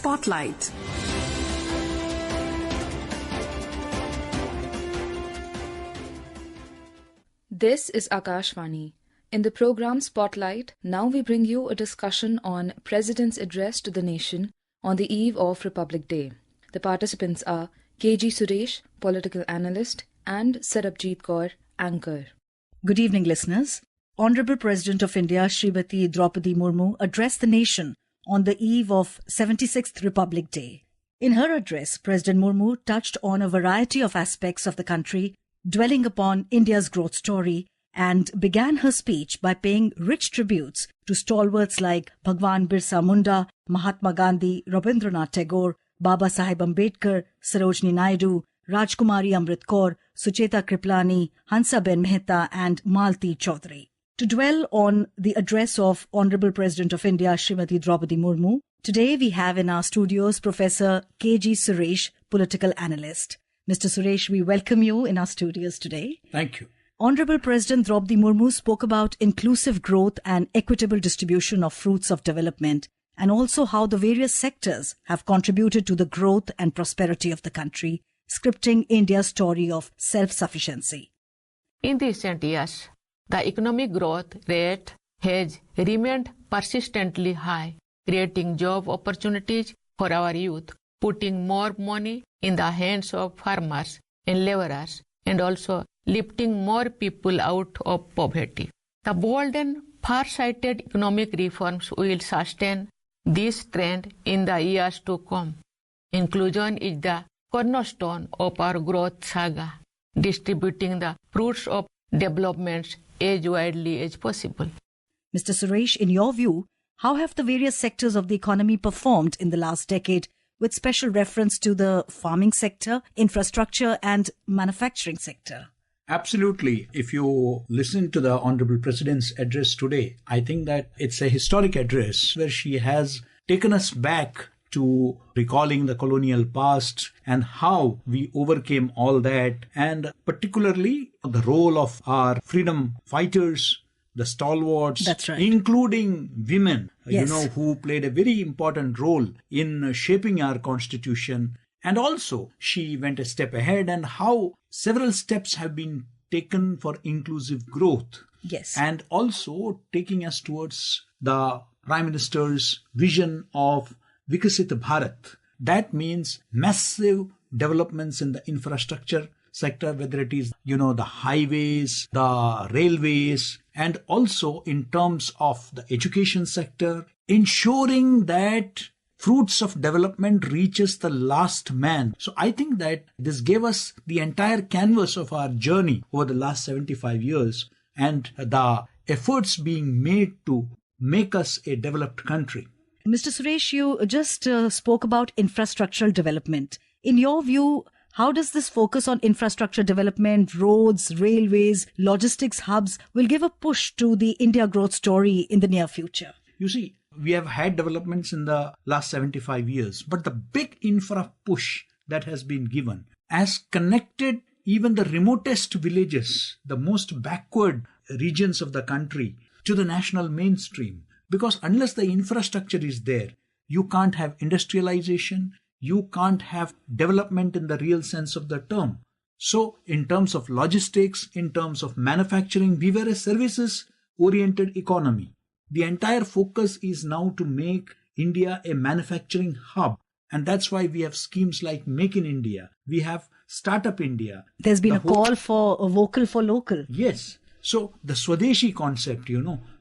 Spotlight. This is Akashvani. In the program Spotlight, now we bring you a discussion on President's address to the nation on the eve of Republic Day. The participants are KG Suresh, political analyst, and Sarabjit Kaur, anchor. Good evening, listeners. Honorable President of India, Srimati Draupadi Murmu, addressed the nation on the eve of 76th Republic Day. In her address, President Murmu touched on a variety of aspects of the country, dwelling upon India's growth story, and began her speech by paying rich tributes to stalwarts like Bhagwan Birsa Munda, Mahatma Gandhi, Rabindranath Tagore, Baba Saheb Ambedkar, Sarojini Naidu, Rajkumari Amrit Kaur, Sucheta Kriplani, Hansaben Mehta, and Malti Chaudhary. To dwell on the address of Honorable President of India, Srimati Draupadi Murmu, today we have in our studios Professor KG Suresh, political analyst. Mr. Suresh, we welcome you in our studios today. Thank you. Honorable President Draupadi Murmu spoke about inclusive growth and equitable distribution of fruits of development, and also how the various sectors have contributed to the growth and prosperity of the country, scripting India's story of self-sufficiency. In recent years, the economic growth rate has remained persistently high, creating job opportunities for our youth, putting more money in the hands of farmers and laborers, and also lifting more people out of poverty. The bold and far-sighted economic reforms will sustain this trend in the years to come. Inclusion is the cornerstone of our growth saga, distributing the fruits of developments as widely as possible. Mr. Suresh, in your view, how have the various sectors of the economy performed in the last decade, with special reference to the farming sector, infrastructure and manufacturing sector? Absolutely. If you listen to the Honorable President's address today, I think that it's a historic address where she has taken us back to recalling the colonial past and how we overcame all that, and particularly the role of our freedom fighters, the stalwarts, that's right, including women, yes, who played a very important role in shaping our constitution. And also, she went a step ahead, and how several steps have been taken for inclusive growth. Yes. And also taking us towards the Prime Minister's vision of Vikasit Bharat. That means massive developments in the infrastructure sector, whether it is, the highways, the railways, and also in terms of the education sector, ensuring that fruits of development reaches the last man. So I think that this gave us the entire canvas of our journey over the last 75 years and the efforts being made to make us a developed country. Mr. Suresh, you just spoke about infrastructural development. In your view, how does this focus on infrastructure development, roads, railways, logistics hubs will give a push to the India growth story in the near future? You see, we have had developments in the last 75 years, but the big infra push that has been given has connected even the remotest villages, the most backward regions of the country, to the national mainstream. Because unless the infrastructure is there, you can't have industrialization, you can't have development in the real sense of the term. So in terms of logistics, in terms of manufacturing, we were a services-oriented economy. The entire focus is now to make India a manufacturing hub. And that's why we have schemes like Make in India. We have Startup India. There's been a call for a vocal for local. Yes. So the Swadeshi concept,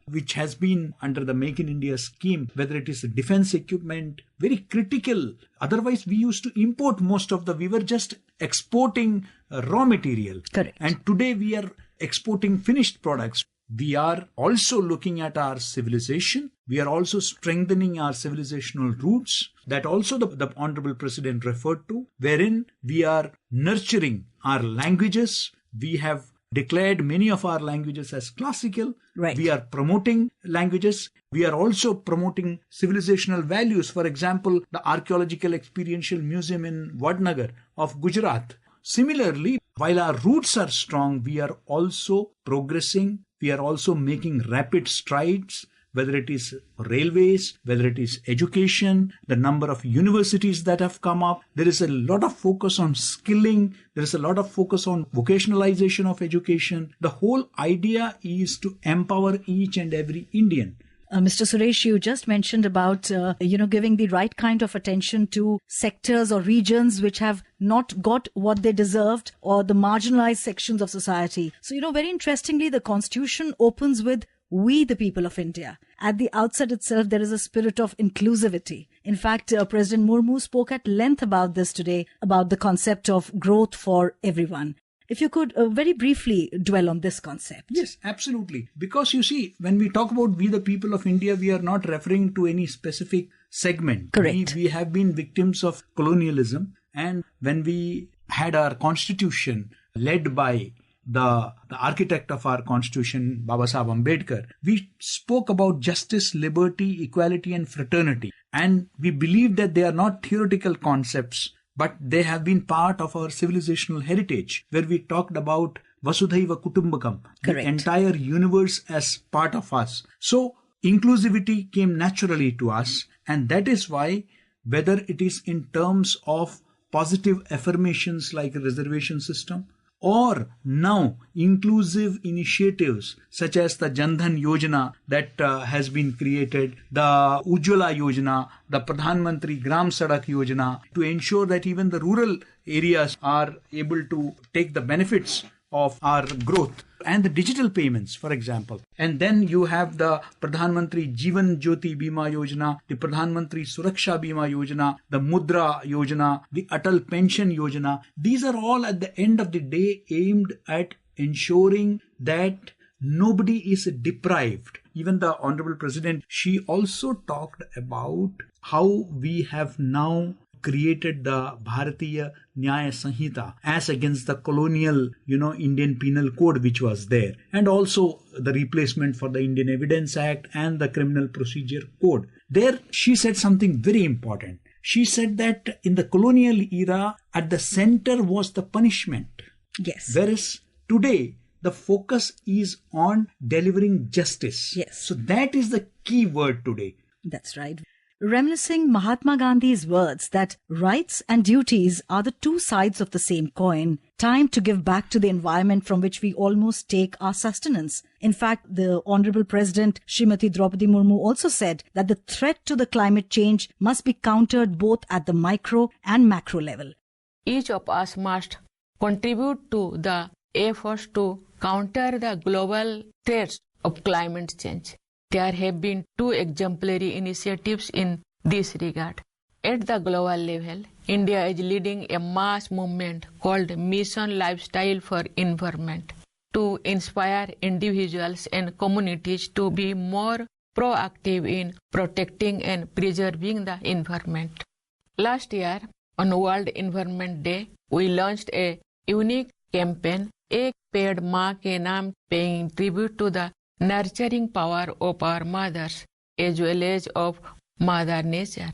which has been under the Make in India scheme, whether it is defense equipment, very critical. Otherwise, we used to import we were just exporting raw material. Correct. And today we are exporting finished products. We are also looking at our civilization. We are also strengthening our civilizational roots that also the Honorable President referred to, wherein we are nurturing our languages. We have declared many of our languages as classical. Right. We are promoting languages. We are also promoting civilizational values. For example, the Archaeological Experiential Museum in Vadnagar of Gujarat. Similarly, while our roots are strong, we are also progressing. We are also making rapid strides whether it is railways, whether it is education, the number of universities that have come up. There is a lot of focus on skilling. There is a lot of focus on vocationalization of education. The whole idea is to empower each and every Indian. Mr. Suresh, you just mentioned about, giving the right kind of attention to sectors or regions which have not got what they deserved, or the marginalized sections of society. So, very interestingly, the Constitution opens with "we, the people of India." At the outset itself, there is a spirit of inclusivity. In fact, President Murmu spoke at length about this today, about the concept of growth for everyone. If you could very briefly dwell on this concept. Yes, absolutely. Because you see, when we talk about we the people of India, we are not referring to any specific segment. Correct. We have been victims of colonialism. And when we had our constitution led by the architect of our constitution, Baba Sahib Ambedkar, we spoke about justice, liberty, equality and fraternity. And we believe that they are not theoretical concepts, but they have been part of our civilizational heritage, where we talked about Vasudhaiva Kutumbakam, the entire universe as part of us. So inclusivity came naturally to us, and that is why, whether it is in terms of positive affirmations like a reservation system, or now inclusive initiatives such as the Jan Dhan Yojana that has been created, the Ujjwala Yojana, the Pradhan Mantri Gram Sadak Yojana, to ensure that even the rural areas are able to take the benefits of our growth, and the digital payments, for example. And then you have the Pradhan Mantri Jeevan Jyoti Bima Yojana, the Pradhan Mantri Suraksha Bima Yojana, the Mudra Yojana, the Atal Pension Yojana. These are all at the end of the day aimed at ensuring that nobody is deprived. Even the Honorable President, she also talked about how we have now created the Bharatiya Nyaya Sanhita as against the colonial, Indian Penal Code which was there, and also the replacement for the Indian Evidence Act and the Criminal Procedure Code. There she said something very important. She said that in the colonial era, at the center was the punishment. Yes. Whereas today, the focus is on delivering justice. Yes. So that is the key word today. That's right. Reminiscing Mahatma Gandhi's words that rights and duties are the two sides of the same coin, time to give back to the environment from which we almost take our sustenance. In fact, the Honorable President Srimati Draupadi Murmu also said that the threat to the climate change must be countered both at the micro and macro level. Each of us must contribute to the efforts to counter the global threats of climate change. There have been 2 exemplary initiatives in this regard. At the global level, India is leading a mass movement called Mission Lifestyle for Environment to inspire individuals and communities to be more proactive in protecting and preserving the environment. Last year, on World Environment Day, we launched a unique campaign, Ek Ped Maa Ke Naam, paying tribute to the nurturing power of our mothers as well as of Mother Nature.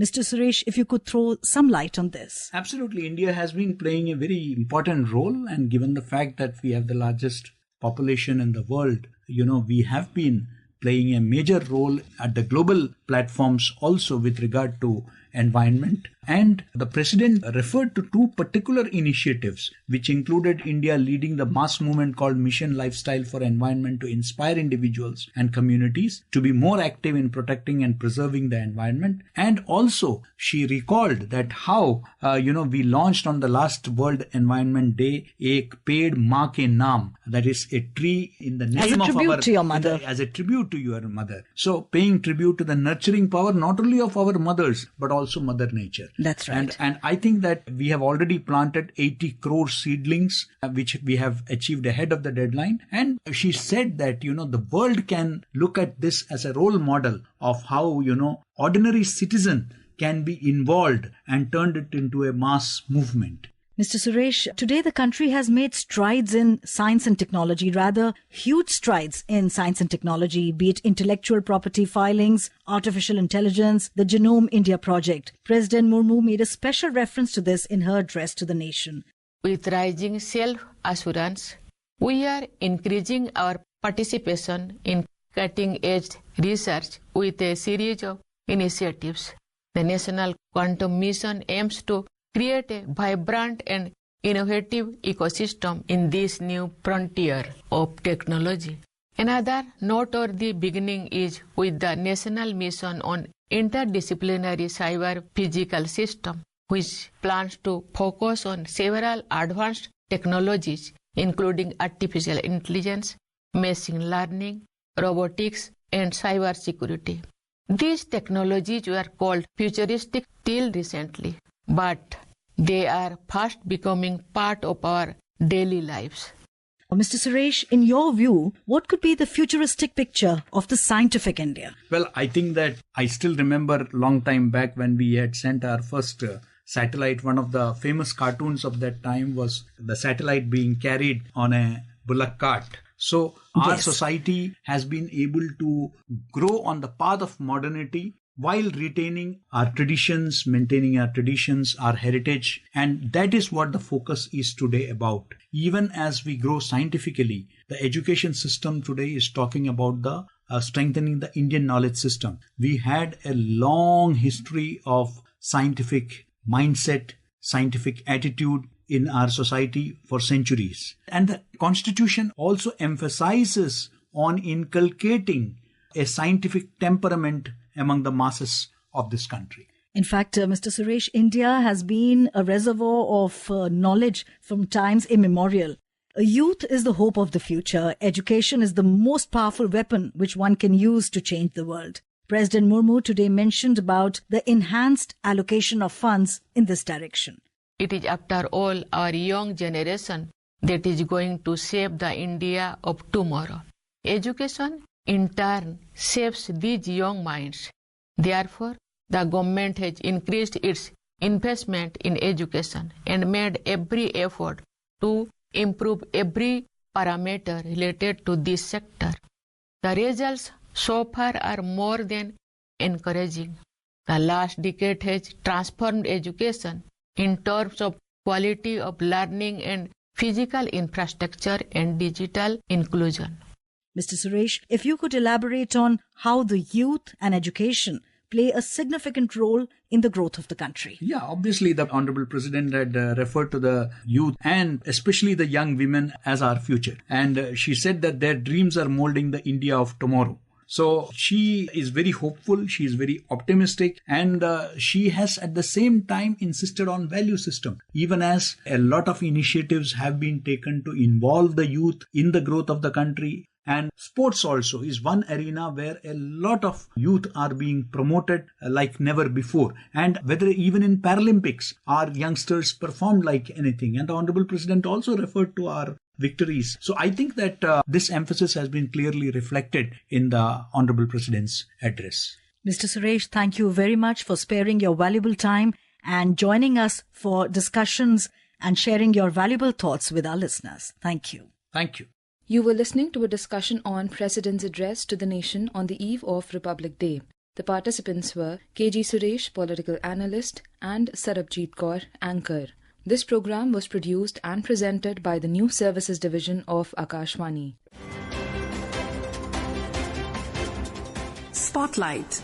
Mr. Suresh, if you could throw some light on this. Absolutely. India has been playing a very important role, and given the fact that we have the largest population in the world, we have been playing a major role at the global platforms also with regard to environment. And the President referred to 2 particular initiatives, which included India leading the mass movement called Mission Lifestyle for Environment to inspire individuals and communities to be more active in protecting and preserving the environment. And also she recalled that how, we launched on the last World Environment Day, Ek Ped Maa Ke Naam, that is a tree in the name of our... to your mother. As a tribute to your mother. So paying tribute to the nurturing power not only of our mothers, but also Mother Nature. That's right. And I think that we have already planted 80 crore seedlings, which we have achieved ahead of the deadline. And she said that, the world can look at this as a role model of how, ordinary citizen can be involved and turned it into a mass movement. Mr. Suresh, today the country has made strides in science and technology, rather huge strides in science and technology, be it intellectual property filings, artificial intelligence, the Genome India project. President Murmu made a special reference to this in her address to the nation. With rising self-assurance, we are increasing our participation in cutting-edge research with a series of initiatives. The National Quantum Mission aims to create a vibrant and innovative ecosystem in this new frontier of technology. Another noteworthy beginning is with the National Mission on Interdisciplinary Cyber Physical System, which plans to focus on several advanced technologies, including artificial intelligence, machine learning, robotics, and cyber security. These technologies were called futuristic till recently, but they are fast becoming part of our daily lives. Mr. Suresh, in your view, what could be the futuristic picture of the scientific India? Well, I think that I still remember a long time back when we had sent our first satellite. One of the famous cartoons of that time was the satellite being carried on a bullock cart. So our society has been able to grow on the path of modernity while retaining our traditions, maintaining our traditions, our heritage. And that is what the focus is today about. Even as we grow scientifically, the education system today is talking about the strengthening the Indian knowledge system. We had a long history of scientific mindset, scientific attitude in our society for centuries. And the Constitution also emphasizes on inculcating a scientific temperament among the masses of this country. In fact, Mr. Suresh, India has been a reservoir of knowledge from times immemorial. Youth is the hope of the future. Education is the most powerful weapon which one can use to change the world. President Murmu today mentioned about the enhanced allocation of funds in this direction. It is, after all, our young generation that is going to shape the India of tomorrow. Education, in turn, shapes these young minds. Therefore, the government has increased its investment in education and made every effort to improve every parameter related to this sector. The results so far are more than encouraging. The last decade has transformed education in terms of quality of learning and physical infrastructure and digital inclusion. Mr. Suresh, if you could elaborate on how the youth and education play a significant role in the growth of the country. Yeah, obviously the Honorable President had referred to the youth and especially the young women as our future. And she said that their dreams are molding the India of tomorrow. So she is very hopeful, she is very optimistic, and she has at the same time insisted on value system. Even as a lot of initiatives have been taken to involve the youth in the growth of the country. And sports also is one arena where a lot of youth are being promoted like never before. And whether even in Paralympics, our youngsters performed like anything. And the Honorable President also referred to our victories. So I think that this emphasis has been clearly reflected in the Honorable President's address. Mr. Suresh, thank you very much for sparing your valuable time and joining us for discussions and sharing your valuable thoughts with our listeners. Thank you. Thank you. You were listening to a discussion on President's Address to the Nation on the eve of Republic Day. The participants were KG Suresh, political analyst, and Sarabjit Kaur, anchor. This program was produced and presented by the News Services Division of Akashvani. Spotlight.